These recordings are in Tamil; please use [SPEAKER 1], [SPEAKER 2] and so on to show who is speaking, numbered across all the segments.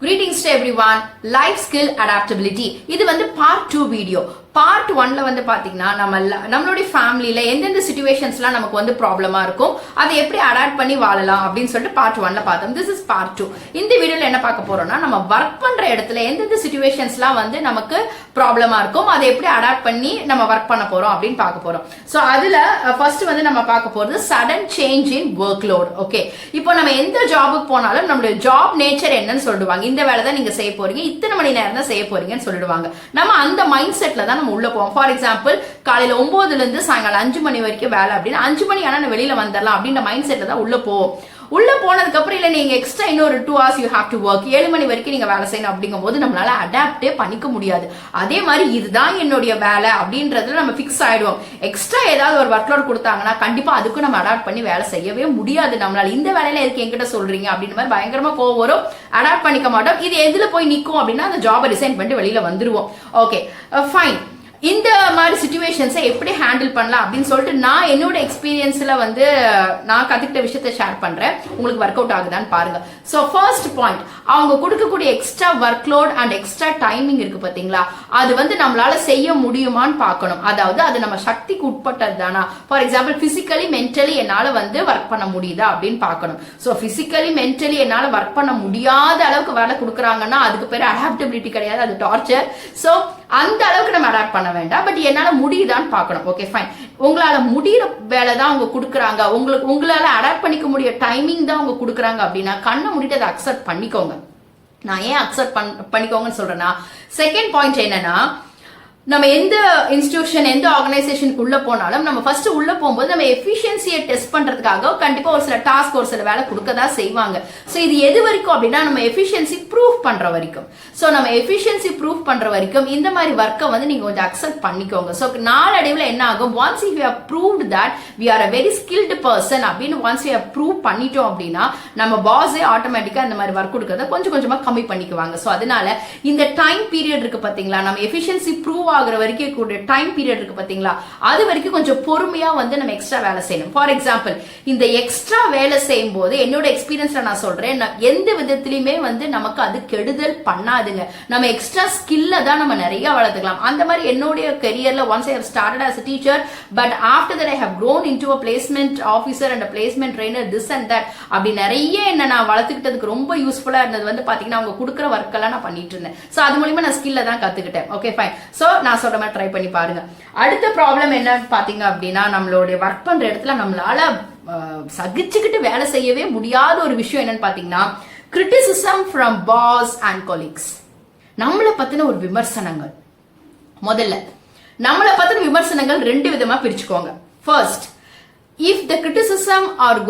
[SPEAKER 1] Greetings to everyone. Life skill adaptability. இது வந்து part 2 வீடியோ. பார்ட் 1ல வந்து பாத்தீங்கன்னா நம்மளுடைய ஃபேமிலியில எந்தெந்த சிச்சுவேஷன்ஸ்லாம் நமக்கு வந்து ப்ராப்ளமா இருக்கும் அதை எப்படி அடாப்ட் பண்ணி வாழலாம் அப்படின்னு சொல்லிட்டு பார்ட் 1ல பார்த்தோம். This is part 2. இந்த வீடியோல என்ன பார்க்க போறோம்னா நம்ம ஒர்க் பண்ற இடத்துல எந்தெந்த சிச்சுவேஷன்ஸ்லாம் வந்து நமக்கு ப்ராப்ளமா இருக்கும் அதை எப்படி அடாப்ட் பண்ணி நம்ம ஒர்க் பண்ண போறோம் அப்படின்னு பார்க்க போறோம். சோ அதுல ஃபர்ஸ்ட் வந்து நம்ம பார்க்க போறது sudden change in work load. Okay, இப்போ நம்ம எந்த ஜாபுக்கு போனாலும் நம்மளுடைய ஜாப் நேச்சர் என்னன்னு சொல்லிடுவாங்க. இந்த வேலை தான் நீங்க செய்ய போறீங்க, இத்தனை மணி நேரம் தான் செய்ய போறீங்கன்னு சொல்லிடுவாங்க. நம்ம அந்த மைண்ட் செட்ல தான் உள்ள போவோம். ஃபார் எக்ஸாம்பிள் காலையில 9ல இருந்து சாயங்காலம் 5 மணி வரைக்கும் வேலை அப்படின்னு 5 மணி ஆனா வெளியில வந்துடலாம் அப்படின்ற மைண்ட் செட்ல தான் உள்ள போவோம். உள்ள போனதுக்கு அப்புறம் இல்ல நீங்க எக்ஸ்ட்ரா இன்னொரு 2 hours you have to work, 7 மணி வரைக்கும் நீங்க வேலை செய்யணும் அப்படிங்கும் போது நம்மளால அடாப்டே பண்ணிக்க முடியாது. அதே மாதிரி இதுதான் என்னுடைய வேலை அப்படின்றதுல நம்ம பிக்ஸ் ஆயிடுவோம். எக்ஸ்ட்ரா ஏதாவது ஒரு ஒர்க் லோட் கொடுத்தாங்கன்னா கண்டிப்பா அதுக்கு நம்ம அடாப்ட் பண்ணி வேலை செய்யவே முடியாது. நம்மளால இந்த வேலையில எதுக்கு என்கிட்ட சொல்றீங்க அப்படின்ற மாதிரி பயங்கரமா கோவம் வரும். அடாப்ட் பண்ணிக்க மாட்டோம். இது எதுல போய் நிக்கும் அப்படின்னா அந்த ஜாபை ரிசைன் பண்ணிட்டு வெளியில வந்துருவோம். Okay fine. இந்த மாதிரி சிச்சுவேஷன்ஸை எப்படி ஹேண்டில் பண்ணலாம் அப்படின்னு சொல்லிட்டு நான் என்னோட எக்ஸ்பீரியன்ஸ்ல வந்து நான் கத்துக்கிட்ட விஷயத்தை ஷேர் பண்றேன். உங்களுக்கு ஒர்க் அவுட் ஆகுதான்னு பாருங்க. ஸோ ஃபர்ஸ்ட் பாயிண்ட், அவங்க கொடுக்கக்கூடிய extra work load and extra timing இருக்கு பாத்தீங்களா, அது வந்து நம்மளால செய்ய முடியுமான்னு பார்க்கணும். அதாவது அது நம்ம சக்திக்கு உட்பட்டது தானா. ஃபார் எக்ஸாம்பிள் பிசிக்கலி மென்டலி என்னால வந்து ஒர்க் பண்ண முடியுதா அப்படின்னு பார்க்கணும். ஸோ பிசிக்கலி மென்டலி என்னால ஒர்க் பண்ண முடியாத அளவுக்கு வேலை கொடுக்குறாங்கன்னா அதுக்கு பேர் அடாப்டபிலிட்டி கிடையாது, அது டார்ச்சர். ஸோ அந்த அளவுக்கு நம்ம அடாப்ட் பண்ண வேண்டாம். பட் என்னால முடியுதான்னு பார்க்கணும். Okay fine. உங்களால முடிகிற வேலை தான் அவங்க கொடுக்குறாங்க, உங்களால அடாப்ட் பண்ணிக்க முடிய டைமிங் தான் அவங்க கொடுக்குறாங்க அப்படின்னா கண்ணை மூடிட்டு அதை அக்செப்ட் பண்ணிக்கோங்க. நான் ஏன் அக்செப்ட் பண்ணிக்கோங்கன்னு சொல்றேன்னா, செகண்ட் பாயிண்ட் என்னன்னா, நம்ம எந்த இன்ஸ்டிடியூஷன் எந்த ஆர்கனைசேஷனுக்கு உள்ள போனாலும் நம்ம ஃபர்ஸ்ட் உள்ள போகும்போது நம்ம எஃபிஷியன்சியை டெஸ்ட் பண்றதுக்காக கண்டிப்பா ஒரு சில டாஸ்க் ஒரு சில வேலை கொடுக்கதான் செய்வாங்க. ஸோ இது எது வரைக்கும் அப்படின்னா நம்ம எஃபிஷியன்சி ப்ரூவ் பண்ற வரைக்கும். ஸோ நம்ம எஃபிஷியன்சி ப்ரூவ் பண்ற வரைக்கும் இந்த மாதிரி ஒர்க்கை வந்து நீங்க கொஞ்சம் அக்செப்ட் பண்ணிக்கோங்க. ஸோ நாளடைவில் என்ன ஆகும், once you have proved that we are a very skilled person அப்படின்னு ஒன்ஸ் யூ ஹேவ் ப்ரூவ் பண்ணிட்டோம் அப்படின்னா நம்ம பாஸே ஆட்டோமேட்டிக்கா இந்த மாதிரி ஒர்க் கொடுக்கறத கொஞ்சம் கொஞ்சமா கம்மி பண்ணிக்குவாங்க. ஸோ அதனால இந்த டைம் பீரியட் இருக்கு பாத்தீங்களா, நம்ம எஃபிஷியன்சி ப்ரூவ் ஆகுற வரைக்கும் கூட டைம் பீரியட் இருக்கு பாத்தீங்களா, அது வரைக்கும் கொஞ்சம் பொறுமையா வந்து நம்ம எக்ஸ்ட்ரா வேலை செய்யணும். ஃபார் எக்ஸாம்பிள் இந்த எக்ஸ்ட்ரா வேலை செய்யும் போது என்னோட எக்ஸ்பீரியன்ஸ்ல நான் சொல்றேன், எந்த விதத்திலுமே வந்து நமக்கு அது கெடுதல் பண்ணாதுங்க. நம்ம எக்ஸ்ட்ரா ஸ்கில்ல தான் நம்ம நிறைய வளர்த்துக்கலாம். அந்த மாதிரி என்னுடைய கெரியர்ல once I have started as a teacher, but after that I have grown into a placement officer and a placement trainer, this and that அப்படி நிறைய என்ன நான் வளர்த்துக்கிட்டதுக்கு ரொம்ப யூஸ்ஃபுல்லா இருந்தது வந்து பாத்தீங்கன்னா அவங்க கொடுக்குற ஒர்க் எல்லாம் நான் பண்ணிட்டு இருந்தேன். சோ அது மூலமா நான் ஸ்கில்ல தான் கத்துக்கிட்டேன். Okay fine. சோ நான் சொல்ற மாதிரி ட்ரை பண்ணி பாருங்க. அடுத்த ப்ராப்ளம் என்ன பாத்தீங்க அப்படின்னா, நம்மளுடைய ஒர்க் பண்ற இடத்துல நம்மளால சகிச்சுக்கிட்டு வேலை செய்யவே முடியாத ஒரு விஷயம் என்னன்னு பாத்தீங்கன்னா, criticism from boss and colleagues. நம்மளை பத்தின ஒரு விமர்சனங்கள். முதல்ல நம்மளை பத்தின விமர்சனங்கள் 2 விதமா பிரிச்சுக்கோங்க. First, if the criticism are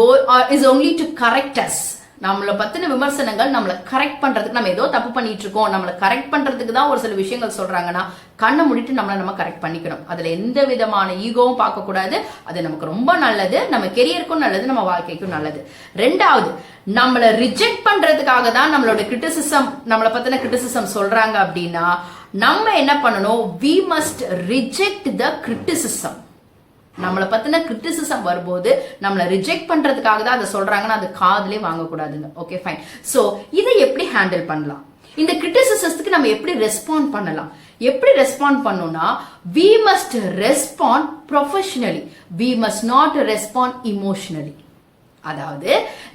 [SPEAKER 1] is only to correct us, நம்மளை பத்தின விமர்சனங்கள் நம்மளை கரெக்ட் பண்றதுக்கு, நம்ம ஏதோ தப்பு பண்ணிட்டு இருக்கோம் நம்மளை கரெக்ட் பண்றதுக்கு தான் ஒரு சில விஷயங்கள் சொல்றாங்கன்னா கண்ணை மூடிட்டு நம்மளை நம்ம கரெக்ட் பண்ணிக்கணும். அதுல எந்த விதமான ஈகோவும் பார்க்க கூடாது. அது நமக்கு ரொம்ப நல்லது, நம்ம கெரியருக்கும் நல்லது, நம்ம வாழ்க்கைக்கும் நல்லது. ரெண்டாவது, நம்மளை ரிஜெக்ட் பண்றதுக்காக தான் நம்மளோட கிரிட்டிசிசம், நம்மளை பத்தின கிரிட்டிசிசம் சொல்றாங்க அப்படின்னா நம்ம என்ன பண்ணணும், we must reject the criticism. நம்மளை பத்தின கிரிட்டிசிசம் வரும்போது நம்மளை ரிஜெக்ட் பண்றதுக்காக தான் அதை சொல்றாங்கன்னா அது காதுலயே வாங்கக்கூடாதுங்க. Okay fine. சோ இதை எப்படி ஹேண்டில் பண்ணலாம், இந்த கிரிட்டிசிசத்துக்கு நம்ம எப்படி ரெஸ்பாண்ட் பண்ணலாம், எப்படி ரெஸ்பாண்ட் பண்ணணும்னா, we must respond professionally, we must not respond emotionally. அதாவது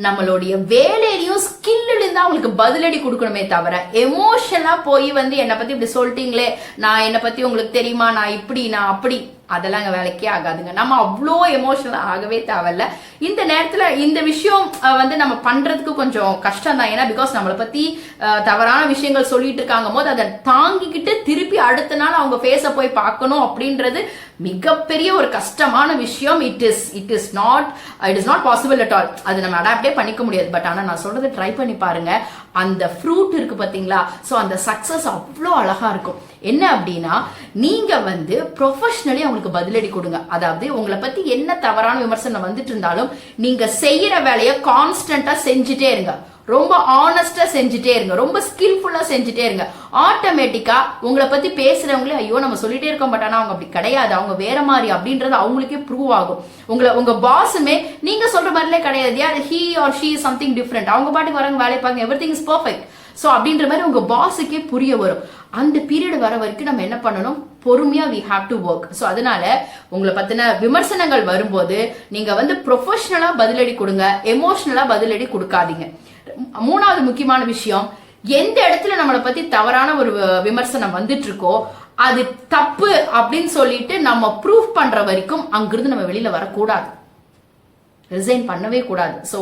[SPEAKER 1] நம்மளுடைய வேலையிலையும் ஸ்கில்லையும் தான் அவங்களுக்கு பதிலடி கொடுக்கணுமே தவிர எமோஷனலா போய் வந்து என்னை பத்தி இப்படி சொல்லிட்டீங்களே, நான் என்னை பத்தி உங்களுக்கு தெரியுமா, நான் இப்படி நான் அப்படி, அதெல்லாம் வேலைக்கே ஆகாதுங்க. நம்ம அவ்வளோ எமோஷனலா ஆகவே தேவையில்ல. இந்த நேரத்துல இந்த விஷயம் வந்து நம்ம பண்றதுக்கு கொஞ்சம் கஷ்டம் தான். ஏன்னா பிகாஸ் நம்மளை பத்தி தவறான விஷயங்கள் சொல்லிட்டு இருக்காங்க போது அதை தாங்கிக்கிட்டு திருப்பி அடுத்த நாள் அவங்க ஃபேஸ போய் பார்க்கணும் அப்படின்றது மிகப்பெரிய ஒரு கஷ்டமான விஷயம். It is not possible at all. அது நம்ம அடாப்டே பண்ணிக்க முடியாது. பட் ஆனா நான் சொல்றது ட்ரை பண்ணி பாருங்க. அந்த ஃப்ரூட் இருக்கு பாத்தீங்களா, சோ அந்த சக்சஸ் அவ்வளோ அழகா இருக்கும். என்ன அப்படின்னா, நீங்க வந்து ப்ரொஃபஷனலி அவங்களுக்கு பதிலடி கொடுங்க. அதாவது உங்களை பத்தி என்ன தவறான விமர்சனம் வந்துட்டு இருந்தாலும் நீங்க செய்யற வேலையை கான்ஸ்டன்டா செஞ்சுட்டே இருங்க. ரொம்ப ஆனஸ்டா செஞ்சுட்டே இருங்க, ரொம்ப ஸ்கில்ஃபுல்லா செஞ்சுட்டே இருங்க. ஆட்டோமேட்டிக்கா உங்களை பத்தி பேசுறவங்களே ஐயோ நம்ம சொல்லிட்டே இருக்கோம், பட் ஆனா அவங்க அப்படி கிடையாது, அவங்க வேற மாதிரி அப்படின்றது அவங்களுக்கே ப்ரூவ் ஆகும். உங்க பாஸுமே நீங்க சொல்ற மாதிரிலே கிடையாது, he or she something different, அவங்க பாட்டுக்கு வரவங்க வேலை பார்க்க, எவ்ரிதிங் இஸ் பெர்ஃபெக்ட். ஸோ அப்படின்ற மாதிரி உங்க பாஸுக்கே புரிய வரும். அந்த பீரியட் வர வரைக்கும் நம்ம என்ன பண்ணணும், பொறுமையா we have to work. So அதனால உங்களை பத்தின விமர்சனங்கள் வரும்போது நீங்க வந்து ப்ரொஃபஷனலா பதிலடி கொடுங்க, எமோஷனலா பதிலடி கொடுக்காதீங்க. மூணாவது முக்கியமான விஷயம், எந்த இடத்துல நம்மளை பத்தி தவறான ஒரு விமர்சனம் வந்துட்டு இருக்கோ அது தப்பு அப்படின்னு சொல்லிட்டு நம்ம ப்ரூவ் பண்ற வரைக்கும் அங்கிருந்து நம்ம வெளியில வரக்கூடாது, ரிசைன் பண்ணவே கூடாது. ஸோ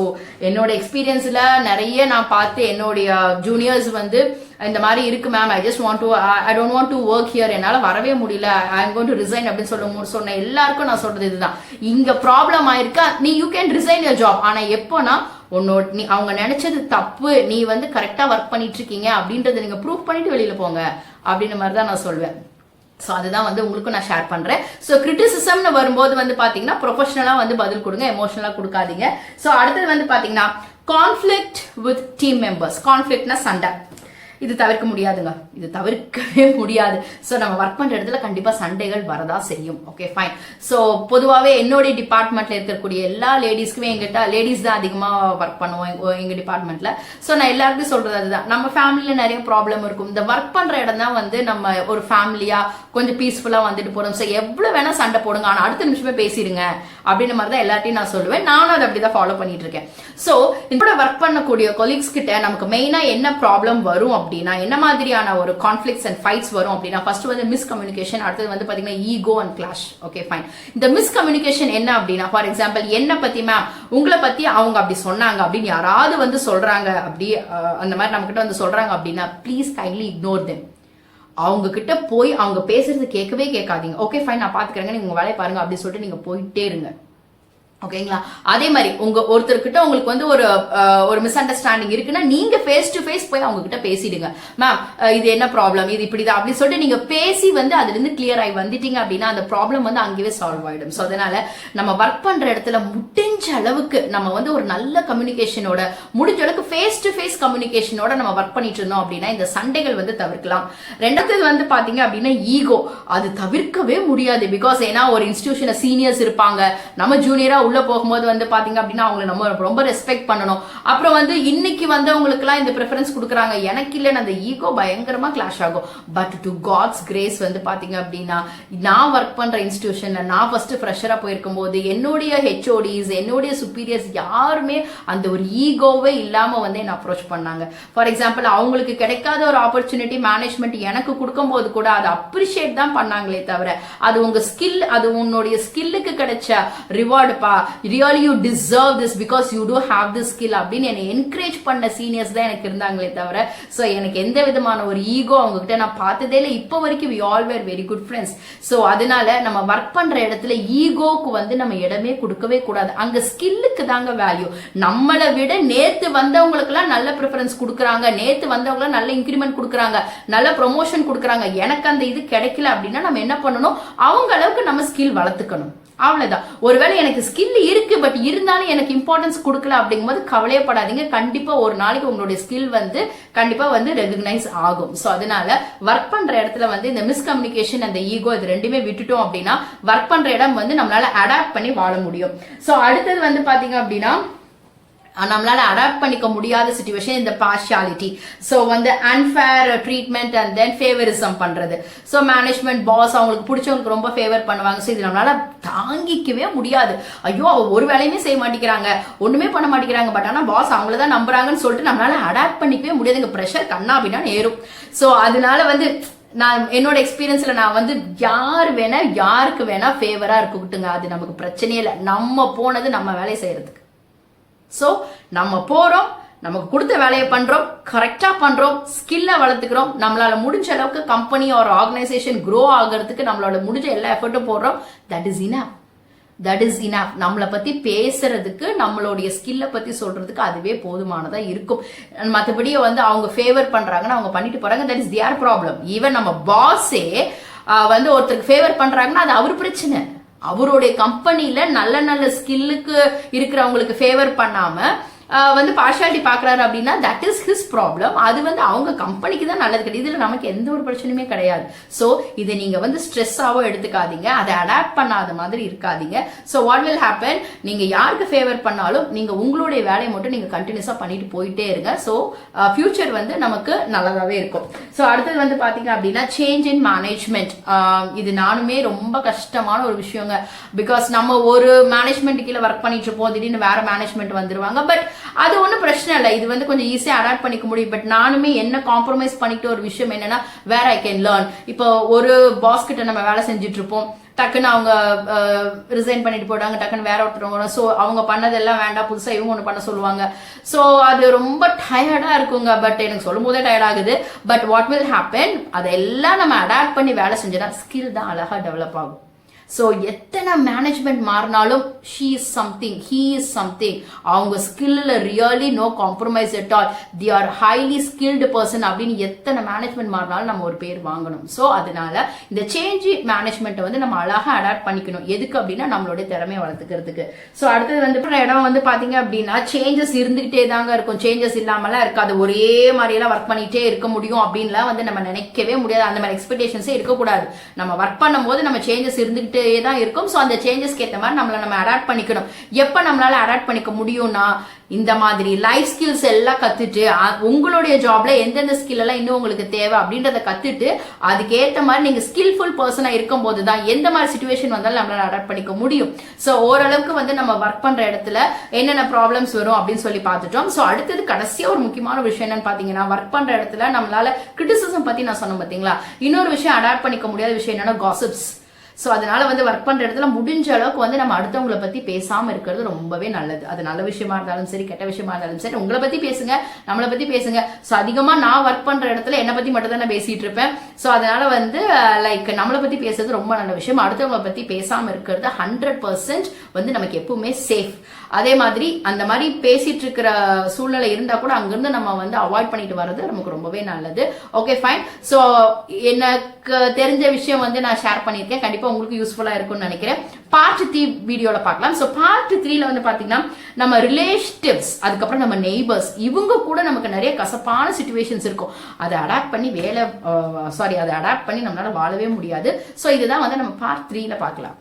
[SPEAKER 1] என்னோட எக்ஸ்பீரியன்ஸ்ல நிறைய நான் பார்த்து என்னுடைய ஜூனியர்ஸ் வந்து இந்த மாதிரி இருக்கு ma'am, I don't want to work here, என்னால வரவே முடியல, I am going to resign அப்படின்னு சொன்ன எல்லாருக்கும் நான் சொல்றது இதுதான், இங்க ப்ராப்ளம் ஆயிருக்கா, நீ you can resign your job. ஆனா எப்போனா நீ அவங்க நினைச்சது தப்பு, நீ வந்து கரெக்டா ஒர்க் பண்ணிட்டு இருக்கீங்க அப்படின்றத நீங்க ப்ரூவ் பண்ணிட்டு வெளியில போங்க அப்படின்ற மாதிரி தான் நான் சொல்வேன். ஸோ அதுதான் வந்து உங்களுக்கும் நான் ஷேர் பண்றேன். ஸோ கிரிட்டிசிசம்னு வரும்போது வந்து பாத்தீங்கன்னா ப்ரொஃபஷனலா வந்து பதில் கொடுங்க, எமோஷனலா கொடுக்காதீங்க. ஸோ அடுத்தது வந்து பாத்தீங்கன்னா கான்ஃபிளிக்ட் வித் டீம் மெம்பர்ஸ். கான்ஃபிளிக்ட்னா சண்டை, இது தவிர்க்க முடியாதுங்க, இது தவிர்க்கவே முடியாது. ஸோ நம்ம ஒர்க் பண்ற இடத்துல கண்டிப்பா சண்டைகள் வரதா செய்யும். Okay fine. ஸோ பொதுவாகவே என்னுடைய டிபார்ட்மெண்ட்ல இருக்கக்கூடிய எல்லா லேடிஸ்க்குமே, எங்கிட்ட லேடிஸ் தான் அதிகமா ஒர்க் பண்ணுவோம் எங்க டிபார்ட்மெண்ட்ல. ஸோ நான் எல்லாருக்கும் சொல்றது அதுதான், நம்ம ஃபேமிலியில நிறைய ப்ராப்ளம் இருக்கும், இந்த ஒர்க் பண்ற இடம் தான் வந்து நம்ம ஒரு ஃபேமிலியா கொஞ்சம் பீஸ்ஃபுல்லா வந்துட்டு போறோம். ஸோ எவ்வளவு வேணா சண்டை போடுங்க, ஆனா அடுத்த நிமிஷமே பேசிடுங்க அப்படின்னு மாதிரி தான் எல்லாத்தையும் நான் சொல்லுவேன். நானும் அதை அப்படிதான் ஃபாலோ பண்ணிட்டு இருக்கேன். ஸோ இதோட ஒர்க் பண்ணக்கூடிய கொலீக்ஸ் கிட்ட நமக்கு மெயினா என்ன ப்ராப்ளம் வரும் அப்படின்னா, என்ன மாதிரியான ஒரு கான்ஃபிளிக்ட்ஸ் அண்ட் ஃபைட்ஸ் வரும் அப்படின்னா, ஃபர்ஸ்ட் வந்து மிஸ்கம்யூனிகேஷன், அடுத்தது வந்து பாத்தீங்கன்னா ego and clash. Okay fine. இந்த மிஸ்கம்யூனிகேஷன் என்ன அப்படின்னா, ஃபார் எக்ஸாம்பிள் என்ன பத்தி மேம் உங்களை பத்தி அவங்க அப்படி சொன்னாங்க அப்படின்னு யாராவது வந்து சொல்றாங்க, அப்படி அந்த மாதிரி நம்ம கிட்ட வந்து சொல்றாங்க அப்படின்னா, ப்ளீஸ் கைண்ட்லி இக்னோர் தெம். அவங்க கிட்ட போய் அவங்க பேசுறது கேட்கவே கேட்காதீங்க. ஓகே ஃபைன், நான் பாத்துக்கிறேங்க, நீங்க உங்க வேலையை பாருங்க அப்படின்னு சொல்லிட்டு நீங்க போயிட்டே இருங்க. ஓகேங்களா? அதே மாதிரி ஒருத்தர்கிட்ட உங்களுக்கு வந்து ஒரு மிஸ் அண்டர்ஸ்டாண்டிங் இருக்குன்னா நீங்க ஃபேஸ் டு ஃபேஸ் போய் அவங்க கிட்ட பேசிடுங்க. மேம் இது என்ன ப்ராப்ளம், இது இப்படிதான் அப்படி சொல்லிட்டு நீங்க பேசி வந்து அதுல இருந்து கிளியர் ஆகி வந்துட்டீங்க அப்படின்னா அந்த ப்ராப்ளம் வந்து அங்கேயே சால்வ் ஆயிடும். ஸோ அதனால நம்ம ஒர்க் பண்ற இடத்துல முடிஞ்ச அளவுக்கு நம்ம வந்து ஒரு நல்ல கம்யூனிகேஷனோட, முடிஞ்ச அளவுக்கு ஃபேஸ் டு ஃபேஸ் கம்யூனிகேஷனோட நம்ம ஒர்க் பண்ணிட்டு இருந்தோம் அப்படின்னா இந்த சண்டைகள் வந்து தவிர்க்கலாம். ரெண்டாவது வந்து பாத்தீங்க அப்படின்னா ஈகோ, அது தவிர்க்கவே முடியாது. பிகாஸ் ஏன்னா ஒரு இன்ஸ்டிடியூஷன்ல சீனியர்ஸ் இருப்பாங்க, நம்ம ஜூனியரா உள்ள போகும்போது வந்து பாத்தீங்க அப்படின்னா அவங்களை நம்ம ரொம்ப ரெஸ்பெக்ட் பண்ணணும். அப்புறம் வந்து இன்னைக்கு வந்தவங்களுக்கு எல்லாம் இந்த ப்ரிஃபரன்ஸ் கொடுக்குறாங்க, எனக்கு இல்லைன்னு அந்த ஈகோ பயங்கரமா கிளாஷ் ஆகும். பட் டு காட்ஸ் கிரேஸ் வந்து பாத்தீங்க அப்படின்னா நான் ஒர்க் பண்ற இன்ஸ்டிடியூஷன்ல நான் ஃபர்ஸ்ட் ஃப்ரெஷரா போயிருக்கும் போது என்னுடைய ஹெச்ஓடிஸ், என்னுடைய சுப்பீரியர்ஸ் யாருமே அந்த ஒரு ஈகோவே இல்லாம வந்து என்ன அப்ரோச் பண்ணாங்க. ஃபார் எக்ஸாம்பிள் அவங்களுக்கு கிடைக்காத ஒரு ஆப்பர்ச்சுனிட்டி மேனேஜ்மெண்ட் எனக்கு கொடுக்கும் போது கூட அதை அப்ரிஷியேட் தான் பண்ணாங்களே தவிர அது உங்க ஸ்கில், அது உன்னுடைய ஸ்கில்லுக்கு கிடைச்ச ரிவார்டுப்பா, really you deserve this because you do have this skill அப்படின்னு என்னை என்கரேஜ் பண்ண சீனியர்ஸ் தான் எனக்கு இருந்தாங்களே தவிர ஸோ எனக்கு எந்த விதமான ஒரு ஈகோ அவங்க கிட்ட நான் பார்த்ததே இல்லை. இப்போ வரைக்கும் we all were very good friends. So அதனால நம்ம ஒர்க் பண்ற இடத்துல ஈகோக்கு வந்து நம்ம இடமே கொடுக்கவே கூடாது. அங்க ஸ்கில்லுக்கு தாங்க வேல்யூ. நம்மளை விட நேத்து வந்தவங்களுக்கு எல்லாம் நல்ல ப்ரிஃபரன்ஸ் கொடுக்குறாங்க, நேத்து வந்தவங்க நல்ல இன்கிரிமெண்ட் கொடுக்குறாங்க, நல்ல ப்ரொமோஷன் கொடுக்குறாங்க, எனக்கு அந்த இது கிடைக்கல அப்படின்னா நம்ம என்ன பண்ணணும், அவங்க அளவுக்கு நம்ம ஸ்கில் வளர்த்துக்கணும். அவ்வளவுதான். ஒருவேளை எனக்கு ஸ்கில் இருக்கு பட் இருந்தாலும் எனக்கு இம்பார்ட்டன்ஸ் கொடுக்கல அப்படிங்கும்போது கவலையப்படாதீங்க. கண்டிப்பா ஒரு நாளைக்கு உங்களுடைய ஸ்கில் வந்து கண்டிப்பா வந்து ரெகக்னைஸ் ஆகும். சோ அதனால ஒர்க் பண்ற இடத்துல வந்து இந்த மிஸ்கம்யூனிகேஷன் அந்த ஈகோ இது ரெண்டுமே விட்டுட்டோம் அப்படின்னா ஒர்க் பண்ற இடம் வந்து நம்மளால அடாப்ட் பண்ணி வாழ முடியும். சோ அடுத்தது வந்து பாத்தீங்க அப்படின்னா நம்மளால அடாப்ட் பண்ணிக்க முடியாத சிச்சுவேஷன் இந்த பார்ஷியாலிட்டி. ஸோ வந்து unfair treatment and then favouritism பண்றது. ஸோ மேனேஜ்மெண்ட் பாஸ் அவங்களுக்கு பிடிச்சவங்களுக்கு ரொம்ப ஃபேவர் பண்ணுவாங்க. ஸோ இது நம்மளால தாங்கிக்கவே முடியாது. ஐயோ அவ ஒரு வேலையுமே செய்ய மாட்டேங்கிறாங்க, ஒண்ணுமே பண்ண மாட்டேங்கிறாங்க, பட் ஆனா பாஸ் அவங்களதான் நம்புறாங்கன்னு சொல்லிட்டு நம்மளால அடாப்ட் பண்ணிக்கவே முடியாது. இங்க ப்ரெஷர் கண்ணா அப்படின்னா ஏறும். ஸோ அதனால வந்து நான் என்னோட எக்ஸ்பீரியன்ஸ்ல நான் வந்து யாருக்கு வேணா ஃபேவரா இருக்கட்டுங்க, அது நமக்கு பிரச்சனையே இல்லை. நம்ம போனது நம்ம வேலையை செய்யறதுக்கு. சோ நம்ம போறோம், நமக்கு கொடுத்த வேலையை பண்றோம், கரெக்டா பண்றோம், ஸ்கில்ல வளர்த்துக்கிறோம், நம்மளால முடிஞ்ச அளவுக்கு கம்பெனி ஒரு ஆர்கனைசேஷன் க்ரோ ஆகிறதுக்கு நம்மளோட முடிஞ்ச எல்லா எஃபர்ட்டும் போடுறோம். That is enough. நம்மளை பத்தி பேசுறதுக்கு, நம்மளுடைய ஸ்கில்ல பத்தி சொல்றதுக்கு அதுவே போதுமானதா இருக்கும். மற்றபடி வந்து அவங்க ஃபேவர் பண்றாங்கன்னா அவங்க பண்ணிட்டு போறாங்க, that is their problem. Even நம்ம பாஸே வந்து ஒருத்தருக்கு ஃபேவர் பண்றாங்கன்னா அது அவர் பிரச்சனை. அவருடைய கம்பெனில நல்ல நல்ல ஸ்கில்லுக்கு இருக்கிறவங்களுக்கு ஃபேவர் பண்ணாம வந்து பார்ஷாலிட்டி பாக்குறாரு அப்படின்னா தட் இஸ் ஹிஸ் ப்ராப்ளம். அது வந்து அவங்க கம்பெனிக்கு தான் நல்லது கிடையாது, இதுல நமக்கு எந்த ஒரு பிரச்சனையுமே கிடையாது. சோ இதை நீங்க வந்து ஸ்ட்ரெஸ்ஸாவோ எடுத்துக்காதீங்க, அதை அடாப்ட் பண்ணாத மாதிரி இருக்காதீங்க. சோ வாட் வில் ஹேப்பன், நீங்க யாருக்கு ஃபேவர் பண்ணாலும் நீங்க உங்களுடைய வேலையை மட்டும் நீங்க கண்டினியூஸா பண்ணிட்டு போயிட்டே இருங்க. சோ ஃபியூச்சர் வந்து நமக்கு நல்லதாவே இருக்கும். சோ அடுத்தது வந்து பாத்தீங்க அப்படின்னா சேஞ்ச் இன் மேனேஜ்மெண்ட். இது நானுமே ரொம்ப கஷ்டமான ஒரு விஷயங்க. பிகாஸ் நம்ம ஒரு மேனேஜ்மெண்ட் கீழே ஒர்க் பண்ணிட்டு இருப்போம், திடீர்னு வேற மேனேஜ்மெண்ட் வந்துருவாங்க. பட் அது ஒன்றும் பிரச்சனை இல்லை, இது வந்து கொஞ்சம் ஈஸியா அடாப்ட் பண்ணிக்க முடியும். பட் நானுமே என்ன காம்ப்ரமைஸ் பண்ணிட்டு ஒரு விஷயம் என்னன்னா, வேற ஐ கேன் லேர்ன். இப்போ ஒரு பாஸ் கிட்ட நம்ம வேலை செஞ்சுட்டு இருப்போம், டக்குன்னு அவங்க ரிசைன் பண்ணிட்டு போயிட்டாங்க, டக்குன்னு வேற ஒருத்தவங்க, ஸோ அவங்க பண்ணதெல்லாம் வேண்டாம், புதுசா இவங்க ஒன்று பண்ண சொல்லுவாங்க. ஸோ அது ரொம்ப டயர்டா இருக்குங்க. பட் எனக்கு சொல்லும் போதே டயர்ட் ஆகுது. பட் வாட் வில் ஹேப்பன், அதெல்லாம் நம்ம அடாப்ட் பண்ணி வேலை செஞ்சோன்னா ஸ்கில் தான் அழகா டெவலப் ஆகும். ஸோ எத்தனை மேனேஜ்மெண்ட் மாறினாலும் she is something, he is something. அவங்க ஸ்கில்ல really no compromise at all, they are highly skilled person அப்படின்னு எத்தனை மேனேஜ்மெண்ட் மாறினாலும் நம்ம ஒரு பேர் வாங்கணும். ஸோ அதனால இந்த சேஞ்ச் மேனேஜ்மெண்ட்டை வந்து நம்ம அழகா அடாப்ட் பண்ணிக்கணும். எதுக்கு அப்படின்னா நம்மளுடைய திறமையை வளர்த்துக்கிறதுக்கு. ஸோ அடுத்தது வந்து இடம் வந்து பாத்தீங்க அப்படின்னா சேஞ்சஸ் இருந்துகிட்டே தாங்க இருக்கும், சேஞ்சஸ் இல்லாமலாம் இருக்காது. ஒரே மாதிரியெல்லாம் ஒர்க் பண்ணிட்டே இருக்க முடியும் அப்படின்லாம் வந்து நம்ம நினைக்கவே முடியாது. அந்த மாதிரி எக்ஸ்பெக்டேஷன்ஸே இருக்கக்கூடாது. நம்ம ஒர்க் பண்ணும்போது நம்ம சேஞ்சஸ் இருந்துகிட்டு தான் இருக்கும். சோ அந்த சேஞ்சஸ்க்கு ஏத்த மாதிரி நம்ம அடாப்ட் பண்ணிக்கணும். எப்ப நம்மளால அடாப்ட் பண்ணிக்க முடியும்னா, இந்த மாதிரி லைஃப் ஸ்கில்ஸ் எல்லாம் கத்துட்டு உங்களுடைய ஜாப்ல எந்தெந்த ஸ்கில் எல்லாம் இன்னும் உங்களுக்கு தேவை அப்படின்றத கத்துட்டு அதுக்கேற்ற மாதிரி நீங்க ஸ்கில்ஃபுல் பர்சனா இருக்கும் போதுதான் எந்த மாதிரி சிச்சுவேஷன் வந்தாலும் நம்மளால அடாப்ட் பண்ணிக்க முடியும். சோ ஓரளவுக்கு வந்து நம்ம ஒர்க் பண்ற இடத்துல என்னென்ன ப்ராப்ளம்ஸ் வரும் அப்படின்னு சொல்லி பார்த்துட்டோம். சோ அடுத்தது கடைசியா ஒரு முக்கியமான விஷயம் என்னன்னு பாத்தீங்கன்னா, ஒர்க் பண்ற இடத்துல நம்மளால கிரிட்டிசிசம் பத்தி நான் சொன்னேன் பாத்தீங்களா. இன்னொரு விஷயம் அடாப்ட் பண்ணிக்க முடியாத விஷயம் என்னன்னா காசிப்ஸ். ஸோ அதனால வந்து ஒர்க் பண்ற இடத்துல முடிஞ்ச அளவுக்கு வந்து நம்ம அடுத்தவங்களை பத்தி பேசாம இருக்கிறது ரொம்பவே நல்லது. அது நல்ல விஷயமா இருந்தாலும் சரி, கெட்ட விஷயமா இருந்தாலும் சரி, உங்களை பத்தி பேசுங்க, நம்மளை பத்தி பேசுங்க. ஸோ அதிகமா நான் ஒர்க் பண்ற இடத்துல என்னை பத்தி மட்டும் தான் நான் பேசிட்டு இருப்பேன். ஸோ அதனால வந்து லைக் நம்மளை பத்தி பேசுறது ரொம்ப நல்ல விஷயம். அடுத்தவங்களை பத்தி பேசாம இருக்கிறது 100% வந்து நமக்கு எப்பவுமே சேஃப். அதே மாதிரி அந்த மாதிரி பேசிட்டு இருக்கிற சூழ்நிலை இருந்தா கூட அங்கிருந்து நம்ம வந்து அவாய்ட் பண்ணிட்டு வர்றது நமக்கு ரொம்பவே நல்லது. Okay fine. ஸோ எனக்கு தெரிஞ்ச விஷயம் வந்து நான் ஷேர் பண்ணியிருக்கேன், கண்டிப்பா உங்களுக்கு யூஸ்ஃபுல்லா இருக்கும்னு நினைக்கிறேன். பார்ட் 3 வீடியோல பார்க்கலாம். சோ பார்ட் 3ல வந்து பாத்தீங்கன்னா நம்ம ரிலேட்டிவ்ஸ், அதுக்கப்புறம் நம்ம நெய்பர்ஸ், இவங்க கூட நமக்கு நிறைய கசப்பான சிச்சுவேஷன்ஸ் இருக்கும். அதை அடாப்ட் பண்ணி அதை அடாப்ட் பண்ணி நம்மளால வாழவே முடியாது. சோ இதுதான் வந்து நம்ம பார்ட் 3ல பார்க்கலாம்.